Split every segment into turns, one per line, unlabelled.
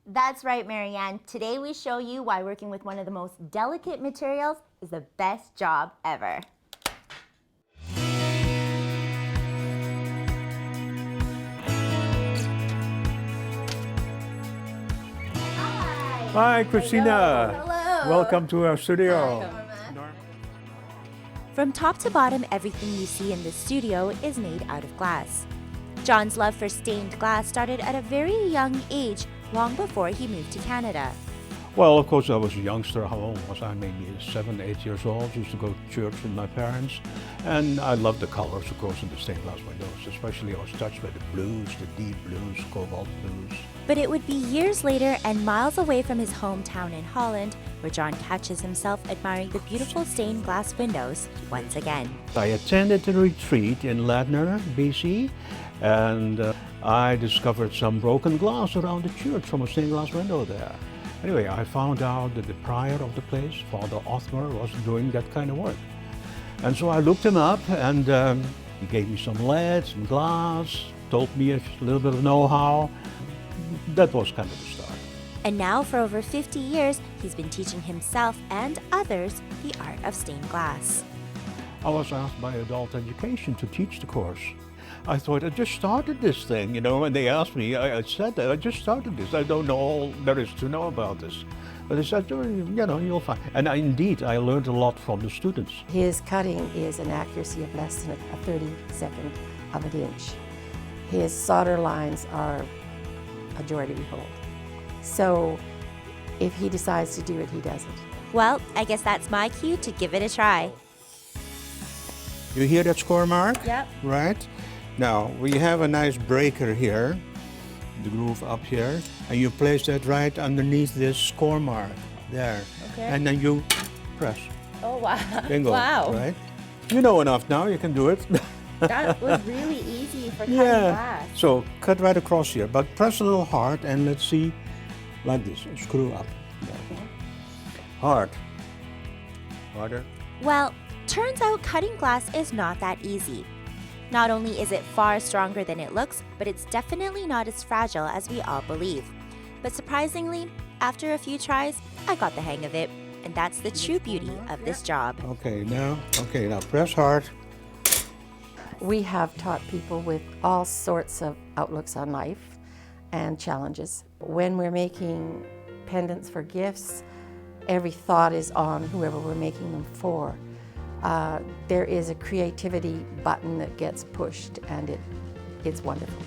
That's right, Marianne. Today we show you why working with one of the most delicate materials is the best job ever.
Hi, Christina.
Hello.
Welcome to our studio.
From top to bottom, everything you see in this studio is made out of glass. John's love for stained glass started at a very young age, long before he moved to Canada.
Well, of course, I was a youngster. How old was I? Maybe 7, 8 years old. Used to go to church with my parents. And I loved the colors, of course, in the stained glass windows. Especially I was touched by the blues, the deep blues, cobalt blues.
But it would be years later and miles away from his hometown in Holland where John catches himself admiring the beautiful stained glass windows once again.
I attended a retreat in Ladner, BC, and I discovered some broken glass around the church from a stained glass window there. Anyway, I found out that the prior of the place, Father Othmer, was doing that kind of work. And so I looked him up, and he gave me some lead, some glass, told me a little bit of know-how. That was kind of the start.
And now for over 50 years, he's been teaching himself and others the art of stained glass.
I was asked by Adult Education to teach the course. I thought, I just started this thing, and they asked me, I said that, I just started this. I don't know all there is to know about this. But they said, you'll find. And indeed, I learned a lot from the students.
His cutting is an accuracy of less than a 32nd of an inch. His solder lines are a joy to behold. So if he decides to do it, he does it.
Well, I guess that's my cue to give it a try.
You hear that score mark?
Yep.
Right? Now, we have a nice breaker here, the groove up here, and you place that right underneath this score mark, there.
Okay.
And then you press.
Oh, wow.
Bingo.
Wow.
Right? You know enough now, you can do it.
That was really easy for cutting
Yeah.
glass.
So cut right across here, but press a little hard and let's see, like this, screw up. There. Hard. Harder.
Well, turns out cutting glass is not that easy. Not only is it far stronger than it looks, but it's definitely not as fragile as we all believe. But surprisingly, after a few tries, I got the hang of it, and that's the true beauty of this job.
Okay, now press hard.
We have taught people with all sorts of outlooks on life and challenges. When we're making pendants for gifts, every thought is on whoever we're making them for. There is a creativity button that gets pushed, and it's wonderful.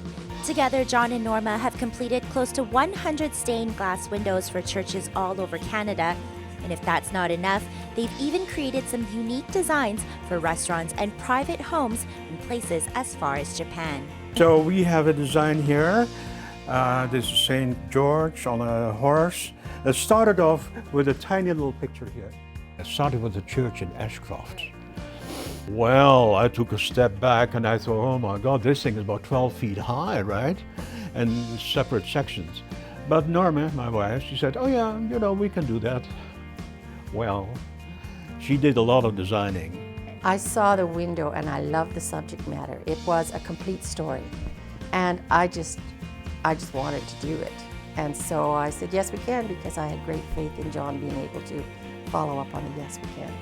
Together, John and Norma have completed close to 100 stained glass windows for churches all over Canada. And if that's not enough, they've even created some unique designs for restaurants and private homes in places as far as Japan.
So we have a design here. This is St. George on a horse. It started off with a tiny little picture here. It started with a church in Ashcroft. Well, I took a step back and I thought, oh my God, this thing is about 12 feet high, right? And separate sections. But Norma, my wife, she said, oh yeah, we can do that. Well, she did a lot of designing.
I saw the window and I loved the subject matter. It was a complete story. And I just wanted to do it. And so I said, yes, we can, because I had great faith in John being able to follow up on a yes, we can.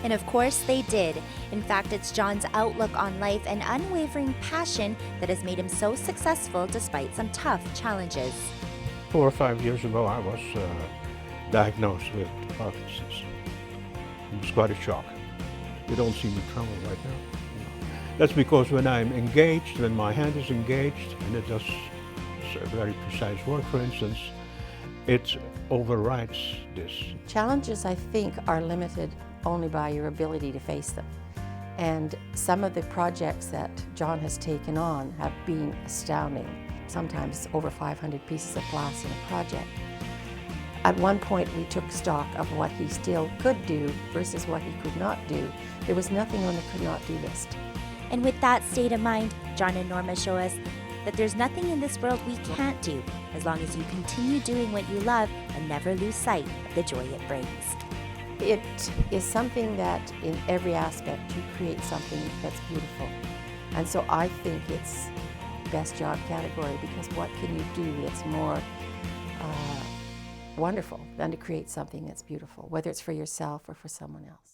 And of course they did. In fact, it's John's outlook on life and unwavering passion that has made him so successful despite some tough challenges.
4 or 5 years ago, I was diagnosed with Parkinson's. It was quite a shock. You don't see me tremble right now. That's because when I'm engaged, when my hand is engaged, and it does very precise work, for instance, it overrides this.
Challenges, I think, are limited only by your ability to face them. And some of the projects that John has taken on have been astounding. Sometimes over 500 pieces of glass in a project. At one point, we took stock of what he still could do versus what he could not do. There was nothing on the could not do list.
And with that state of mind, John and Norma show us that there's nothing in this world we can't do as long as you continue doing what you love and never lose sight of the joy it brings.
It is something that in every aspect you create something that's beautiful. And so I think it's best job category, because what can you do that's more wonderful than to create something that's beautiful, whether it's for yourself or for someone else.